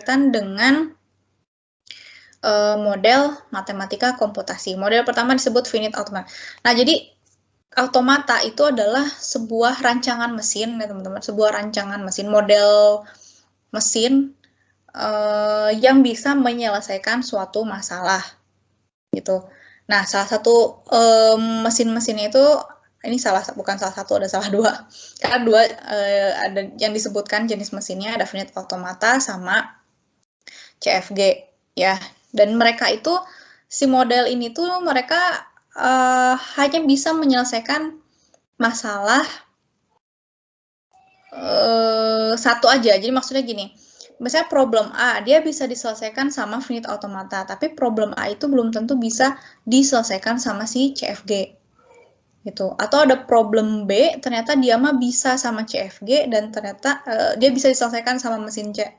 berkaitan dengan model matematika komputasi. Model pertama disebut finite automata. Nah, jadi automata itu adalah sebuah rancangan mesin, ya teman-teman, sebuah rancangan mesin, model mesin yang bisa menyelesaikan suatu masalah, gitu. Nah, salah satu mesin-mesinnya itu, ini bukan salah satu, ada salah dua. Karena dua ada yang disebutkan jenis mesinnya, ada finite automata sama CFG, ya. Dan mereka itu, si model ini tuh mereka hanya bisa menyelesaikan masalah satu aja. Jadi maksudnya gini, misalnya problem A, dia bisa diselesaikan sama finite automata, tapi problem A itu belum tentu bisa diselesaikan sama si CFG. Gitu. Atau ada problem B, ternyata dia mah bisa sama CFG, dan ternyata dia bisa diselesaikan sama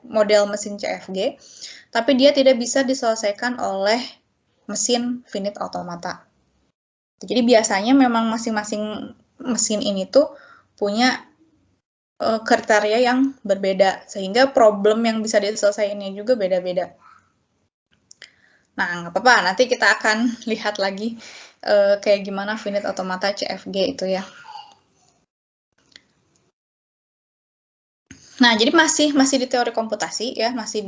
model mesin CFG, tapi dia tidak bisa diselesaikan oleh mesin finite automata. Jadi biasanya memang masing-masing mesin ini tuh punya kriteria yang berbeda, sehingga problem yang bisa diselesaikannya juga beda-beda. Nah, nggak apa-apa, nanti kita akan lihat lagi kayak gimana finite automata CFG itu ya. Nah, jadi masih di teori komputasi ya, masih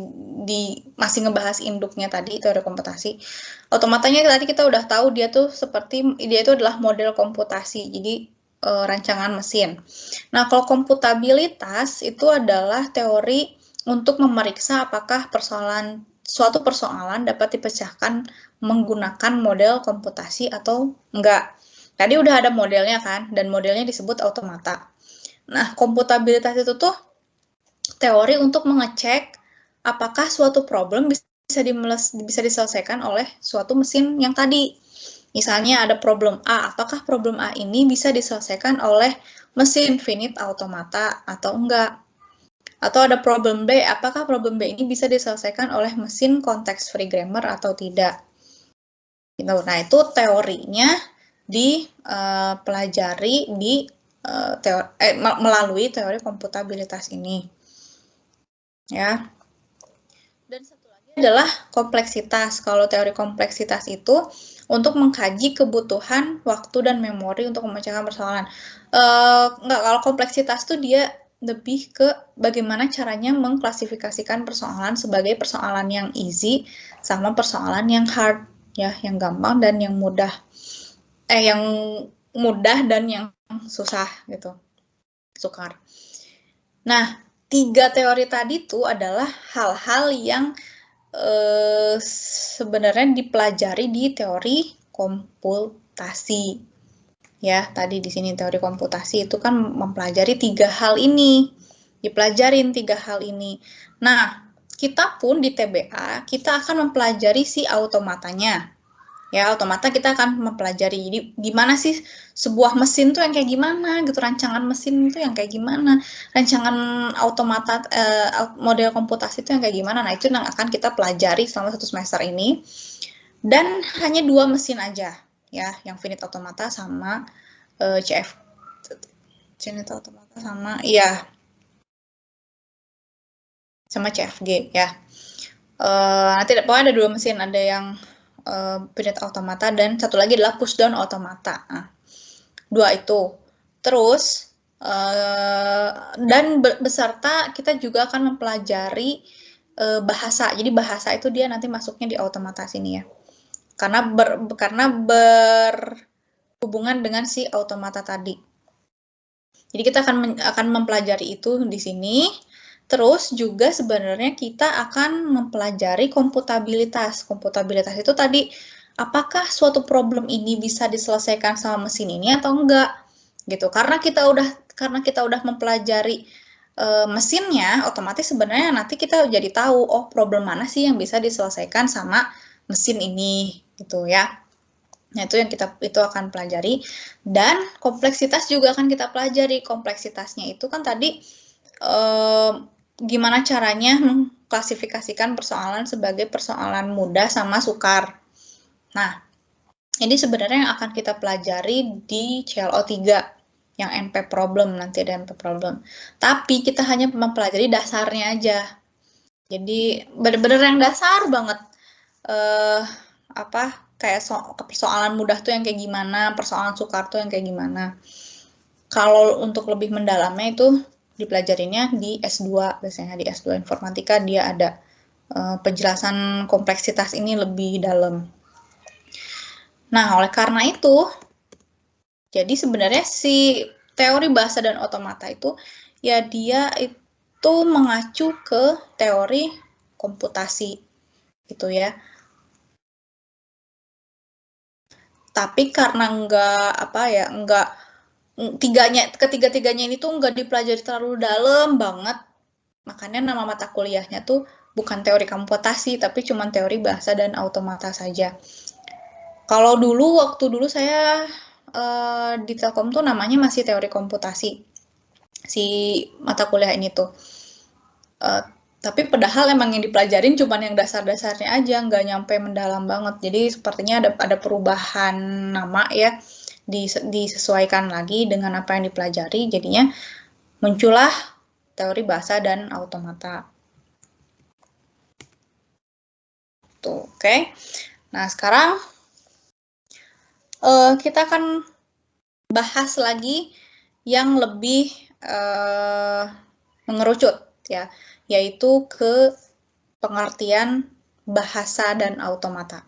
ngebahas induknya tadi, teori komputasi. Automatanya tadi kita udah tahu dia itu adalah model komputasi, jadi rancangan mesin. Nah, kalau komputabilitas itu adalah teori untuk memeriksa apakah suatu persoalan dapat dipecahkan menggunakan model komputasi atau enggak. Tadi udah ada modelnya kan, dan modelnya disebut automata. Nah, komputabilitas itu tuh teori untuk mengecek apakah suatu problem bisa diselesaikan oleh suatu mesin yang tadi. Misalnya ada problem A, apakah problem A ini bisa diselesaikan oleh mesin finite automata atau enggak? Atau ada problem B, apakah problem B ini bisa diselesaikan oleh mesin context free grammar atau tidak? Nah, itu teorinya dipelajari melalui teori komputabilitas ini. Ya. Dan satu lagi adalah kompleksitas. Kalau teori kompleksitas itu untuk mengkaji kebutuhan waktu dan memori untuk memecahkan persoalan. Kalau kompleksitas itu dia lebih ke bagaimana caranya mengklasifikasikan persoalan sebagai persoalan yang easy sama persoalan yang hard, ya, yang gampang dan yang mudah. Yang mudah dan yang susah gitu. Sukar. Nah, 3 teori tadi itu adalah hal-hal yang sebenarnya dipelajari di teori komputasi. Ya, tadi di sini teori komputasi itu kan mempelajari 3 hal ini. Dipelajarin 3 hal ini. Nah, kita pun di TBA, kita akan mempelajari si automatanya. Ya, automata kita akan mempelajari. Jadi, gimana sih sebuah mesin tuh yang kayak gimana gitu, rancangan mesin itu yang kayak gimana, rancangan automata model komputasi itu yang kayak gimana. Nah, itu yang akan kita pelajari selama 1 semester ini. Dan hanya 2 mesin aja, ya, yang finite automata sama finite automata sama sama CFG ya. Nanti pokoknya ada 2 mesin, ada yang finite automata dan satu lagi adalah push down automata. Nah, 2 itu. Terus dan beserta kita juga akan mempelajari bahasa. Jadi bahasa itu dia nanti masuknya di automata sini ya. Karena berhubungan dengan si automata tadi. Jadi kita akan mempelajari itu di sini. Terus juga sebenarnya kita akan mempelajari komputabilitas. Komputabilitas itu tadi, apakah suatu problem ini bisa diselesaikan sama mesin ini atau enggak? Gitu. Karena kita udah mempelajari mesinnya, otomatis sebenarnya nanti kita jadi tahu, oh problem mana sih yang bisa diselesaikan sama mesin ini, gitu ya. Nah, itu akan pelajari. Dan kompleksitas juga akan kita pelajari. Kompleksitasnya itu kan tadi gimana caranya mengklasifikasikan persoalan sebagai persoalan mudah sama sukar. Nah, ini sebenarnya yang akan kita pelajari di CLO 3, yang NP problem, nanti ada NP problem. Tapi kita hanya mempelajari dasarnya aja. Jadi bener-bener yang dasar banget. Kayak persoalan mudah tuh yang kayak gimana, persoalan sukar tuh yang kayak gimana. Kalau untuk lebih mendalamnya itu dipelajarinya di S2, biasanya di S2 Informatika dia ada penjelasan kompleksitas ini lebih dalam. Nah, oleh karena itu, jadi sebenarnya si teori bahasa dan otomata itu, ya dia itu mengacu ke teori komputasi, gitu ya. Tapi karena ketiga-tiganya ini tuh nggak dipelajari terlalu dalam banget, makanya nama mata kuliahnya tuh bukan teori komputasi, tapi cuma teori bahasa dan otomata saja. Kalau waktu dulu saya di Telkom tuh namanya masih teori komputasi, si mata kuliah ini tuh. Tapi padahal emang yang dipelajarin cuma yang dasar-dasarnya aja, nggak nyampe mendalam banget. Jadi sepertinya ada perubahan nama ya, disesuaikan lagi dengan apa yang dipelajari, jadinya muncullah teori bahasa dan otomata. Tuh, oke. Nah, sekarang kita akan bahas lagi yang lebih mengerucut ya, yaitu ke pengertian bahasa dan otomata.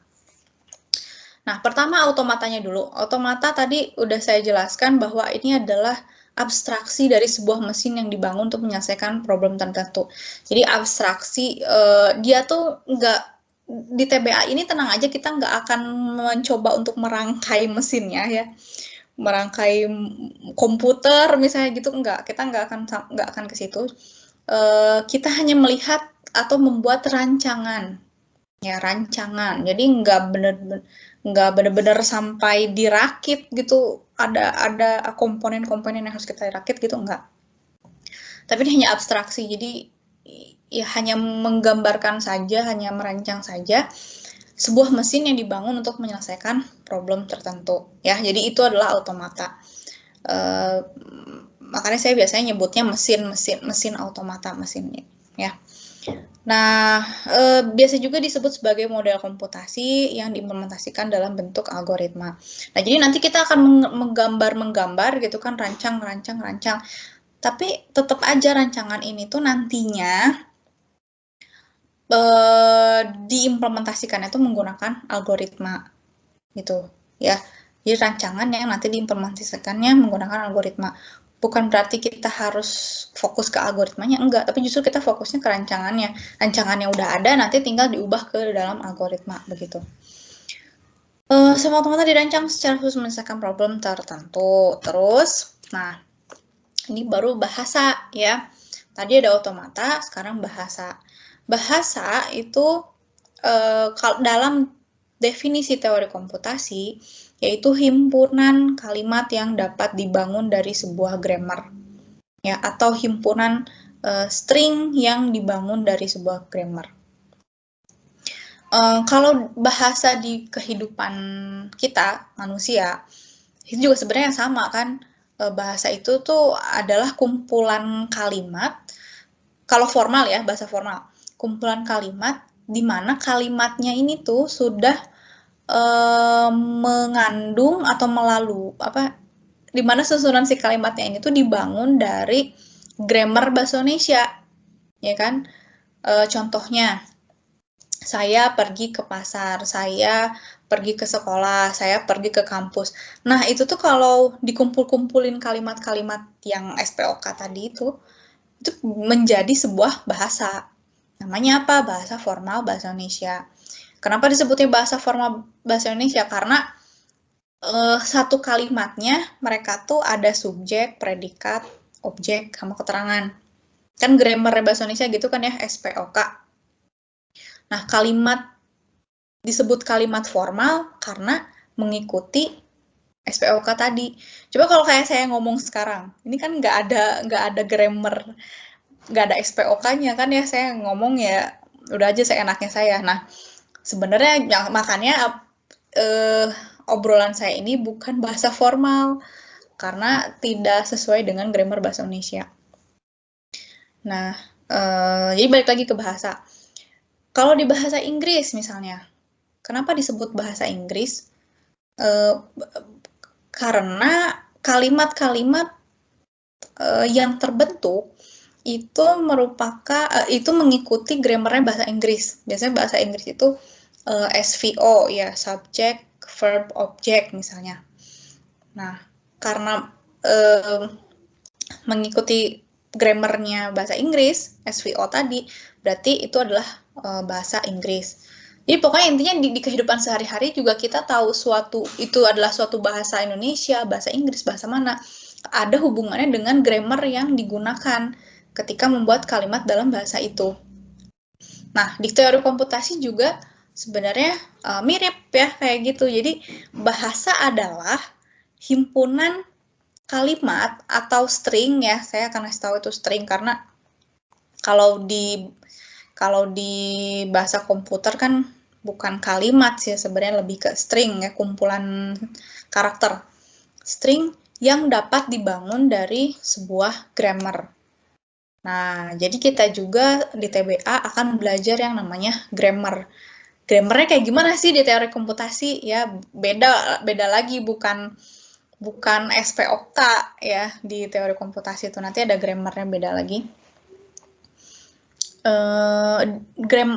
Nah, pertama automatanya dulu. Automata tadi udah saya jelaskan bahwa ini adalah abstraksi dari sebuah mesin yang dibangun untuk menyelesaikan problem tertentu. Jadi abstraksi, dia tuh nggak, di TBA ini tenang aja, kita nggak akan mencoba untuk merangkai mesinnya ya. Merangkai komputer misalnya gitu, kita nggak akan ke situ. Kita hanya melihat atau membuat rancangan. Ya, rancangan. Jadi nggak bener-bener sampai dirakit gitu, ada komponen-komponen yang harus kita rakit gitu, enggak. Tapi ini hanya abstraksi, jadi ya hanya menggambarkan saja, hanya merancang saja sebuah mesin yang dibangun untuk menyelesaikan problem tertentu ya. Jadi itu adalah automata. Makanya saya biasanya nyebutnya mesin automata, mesinnya ya. Nah, biasa juga disebut sebagai model komputasi yang diimplementasikan dalam bentuk algoritma. Nah, jadi nanti kita akan menggambar gitu kan, rancang. Tapi tetap aja rancangan ini tuh nantinya diimplementasikannya tuh menggunakan algoritma gitu ya. Jadi rancangan yang nanti diimplementasikannya menggunakan algoritma. Bukan berarti kita harus fokus ke algoritmanya, enggak, tapi justru kita fokusnya ke rancangannya. Rancangannya udah ada, nanti tinggal diubah ke dalam algoritma, begitu. Semua otomata dirancang secara khusus menyelesaikan problem tertentu. Terus, nah, ini baru bahasa ya. Tadi ada otomata, sekarang bahasa. Bahasa itu dalam definisi teori komputasi, yaitu himpunan kalimat yang dapat dibangun dari sebuah grammar, ya, atau himpunan string yang dibangun dari sebuah grammar. Kalau bahasa di kehidupan kita, manusia, itu juga sebenarnya sama kan, bahasa itu tuh adalah kumpulan kalimat, kalau formal ya, bahasa formal, kumpulan kalimat di mana kalimatnya ini tuh sudah mengandung atau di mana susunan si kalimatnya ini tuh dibangun dari grammar bahasa Indonesia, ya kan? Contohnya, saya pergi ke pasar, saya pergi ke sekolah, saya pergi ke kampus. Nah, itu tuh kalau dikumpul-kumpulin kalimat-kalimat yang SPOK tadi itu menjadi sebuah bahasa. Namanya apa? Bahasa formal bahasa Indonesia. Kenapa disebutnya bahasa formal bahasa Indonesia? Karena satu kalimatnya mereka tuh ada subjek, predikat, objek, sama keterangan. Kan grammar bahasa Indonesia gitu kan ya, SPOK. Nah, kalimat disebut kalimat formal karena mengikuti SPOK tadi. Coba kalau kayak saya ngomong sekarang, ini kan nggak ada grammar, nggak ada SPOK-nya kan ya, saya ngomong ya udah aja seenaknya saya. Nah, sebenarnya makanya obrolan saya ini bukan bahasa formal karena tidak sesuai dengan grammar bahasa Indonesia. Nah, jadi balik lagi ke bahasa. Kalau di bahasa Inggris misalnya, kenapa disebut bahasa Inggris? Karena kalimat-kalimat yang terbentuk itu itu mengikuti grammarnya bahasa Inggris. Biasanya bahasa Inggris itu SVO ya, subject, verb, object misalnya. Nah, karena mengikuti grammarnya bahasa Inggris, SVO tadi, berarti itu adalah bahasa Inggris. Jadi pokoknya intinya di kehidupan sehari-hari juga kita tahu itu adalah suatu bahasa Indonesia, bahasa Inggris, bahasa mana, ada hubungannya dengan grammar yang digunakan ketika membuat kalimat dalam bahasa itu. Nah, di teori komputasi juga sebenarnya mirip ya kayak gitu. Jadi bahasa adalah himpunan kalimat atau string ya. Saya akan kasih tahu itu string karena kalau di bahasa komputer kan bukan kalimat sih, sebenarnya lebih ke string ya, kumpulan karakter. String yang dapat dibangun dari sebuah grammar. Nah, jadi kita juga di TBA akan belajar yang namanya grammar. Grammarnya kayak gimana sih di teori komputasi? Ya, beda lagi, bukan SP Okta ya di teori komputasi itu. Nanti ada grammarnya beda lagi.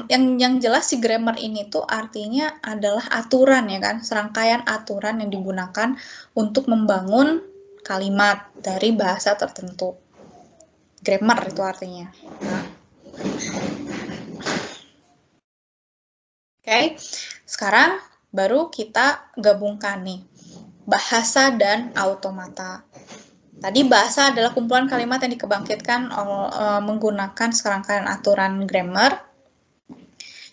Yang jelas si grammar ini tuh artinya adalah aturan ya kan, serangkaian aturan yang digunakan untuk membangun kalimat dari bahasa tertentu. Grammar itu artinya. Nah. Oke, sekarang baru kita gabungkan nih bahasa dan automata. Tadi bahasa adalah kumpulan kalimat yang dikebangkitkan menggunakan serangkaian aturan grammar.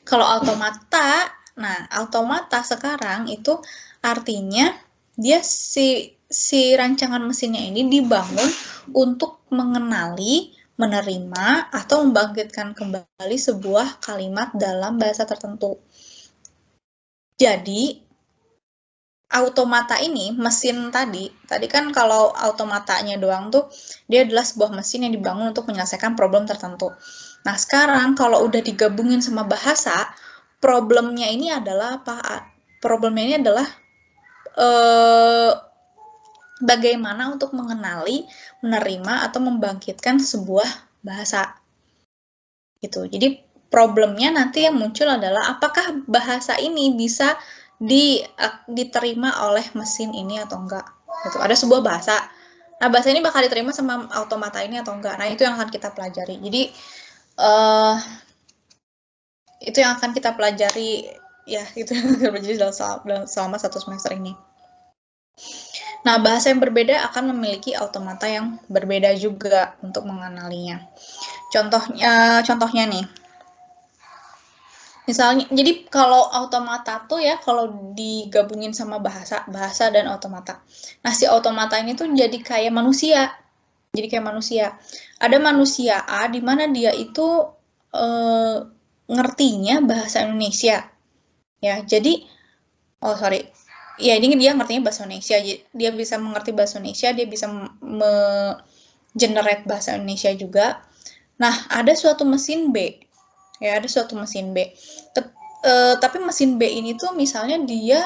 Kalau automata, nah automata sekarang itu artinya dia si rancangan mesinnya ini dibangun untuk mengenali, menerima, atau membangkitkan kembali sebuah kalimat dalam bahasa tertentu. Jadi automata ini, mesin tadi kan kalau automatanya doang tuh, dia adalah sebuah mesin yang dibangun untuk menyelesaikan problem tertentu. Nah, sekarang kalau udah digabungin sama bahasa, problemnya ini adalah apa? Problemnya ini adalah bagaimana untuk mengenali, menerima, atau membangkitkan sebuah bahasa. Gitu. Jadi, problemnya nanti yang muncul adalah apakah bahasa ini bisa diterima oleh mesin ini atau enggak. Gitu. Ada sebuah bahasa. Nah, bahasa ini bakal diterima sama automata ini atau enggak. Nah, itu yang akan kita pelajari. Jadi, itu yang akan kita pelajari, ya, itu yang akan pelajari selama 1 semester ini. Nah, bahasa yang berbeda akan memiliki automata yang berbeda juga untuk mengenalinya. Contohnya nih. Misalnya, jadi kalau automata tuh ya, kalau digabungin sama bahasa dan automata. Nah, si automata ini tuh jadi kayak manusia. Jadi kayak manusia. Ada manusia A, di mana dia itu ngertinya bahasa Indonesia. Ya, jadi, ya ini dia ngertinya bahasa Indonesia. Dia bisa mengerti bahasa Indonesia, dia bisa generate bahasa Indonesia juga. Nah, ada suatu mesin B. Ya, ada suatu mesin B. Tapi mesin B ini tuh misalnya dia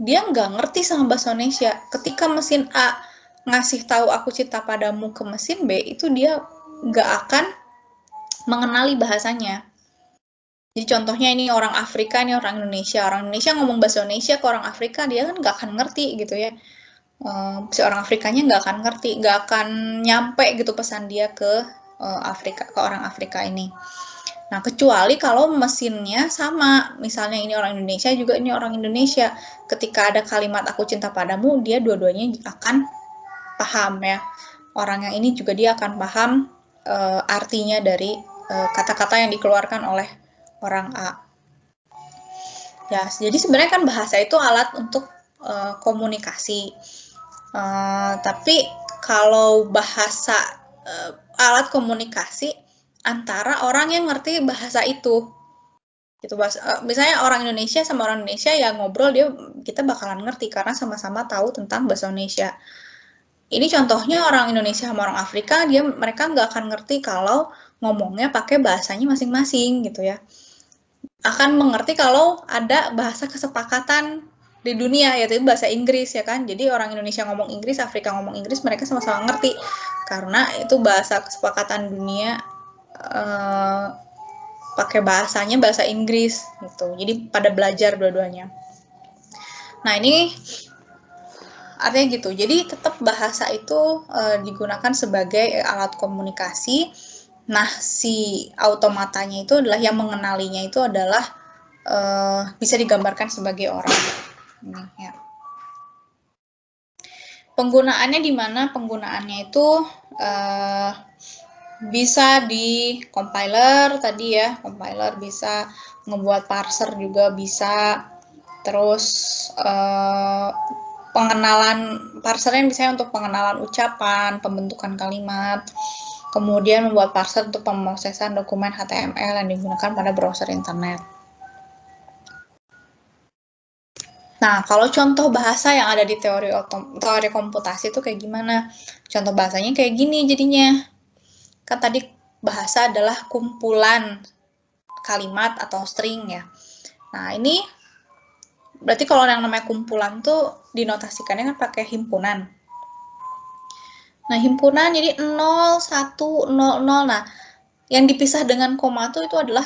nggak ngerti sama bahasa Indonesia. Ketika mesin A ngasih tahu aku cinta padamu ke mesin B, itu dia nggak akan mengenali bahasanya. Jadi contohnya ini orang Afrika, ini orang Indonesia. Orang Indonesia ngomong bahasa Indonesia ke orang Afrika, dia kan nggak akan ngerti gitu ya. Si orang Afrikanya nggak akan ngerti, nggak akan nyampe gitu pesan dia ke orang Afrika ini. Nah, kecuali kalau mesinnya sama, misalnya ini orang Indonesia juga ini orang Indonesia. Ketika ada kalimat aku cinta padamu, dia dua-duanya akan paham ya. Orang yang ini juga dia akan paham artinya dari kata-kata yang dikeluarkan oleh orang A. Ya, jadi sebenarnya kan bahasa itu alat untuk komunikasi. Tapi kalau bahasa alat komunikasi antara orang yang ngerti bahasa itu. Gitu, misalnya orang Indonesia sama orang Indonesia yang ngobrol, kita bakalan ngerti karena sama-sama tahu tentang bahasa Indonesia. Ini contohnya orang Indonesia sama orang Afrika, mereka nggak akan ngerti kalau ngomongnya pakai bahasanya masing-masing gitu ya. akan mengerti kalau ada bahasa kesepakatan di dunia, yaitu bahasa Inggris, ya kan. Jadi orang Indonesia ngomong Inggris, Afrika ngomong Inggris, mereka sama-sama ngerti karena itu bahasa kesepakatan dunia, pakai bahasanya bahasa Inggris gitu. Jadi pada belajar dua-duanya. Nah, ini artinya gitu. Jadi tetap bahasa itu digunakan sebagai alat komunikasi. Nah, si automatanya itu adalah yang mengenalinya itu adalah bisa digambarkan sebagai orang. Ini, ya. Penggunaannya di mana? Penggunaannya itu bisa di compiler tadi ya, compiler bisa, ngebuat parser juga bisa, terus pengenalan parsernya misalnya untuk pengenalan ucapan, pembentukan kalimat, kemudian membuat parser untuk pemrosesan dokumen HTML yang digunakan pada browser internet. Nah, kalau contoh bahasa yang ada di teori komputasi itu kayak gimana? Contoh bahasanya kayak gini jadinya. Kan tadi bahasa adalah kumpulan kalimat atau string ya. Nah, ini berarti kalau yang namanya kumpulan tuh dinotasikannya kan pakai himpunan. Nah, himpunan jadi 0, 1, 0, 0. Nah, yang dipisah dengan koma itu adalah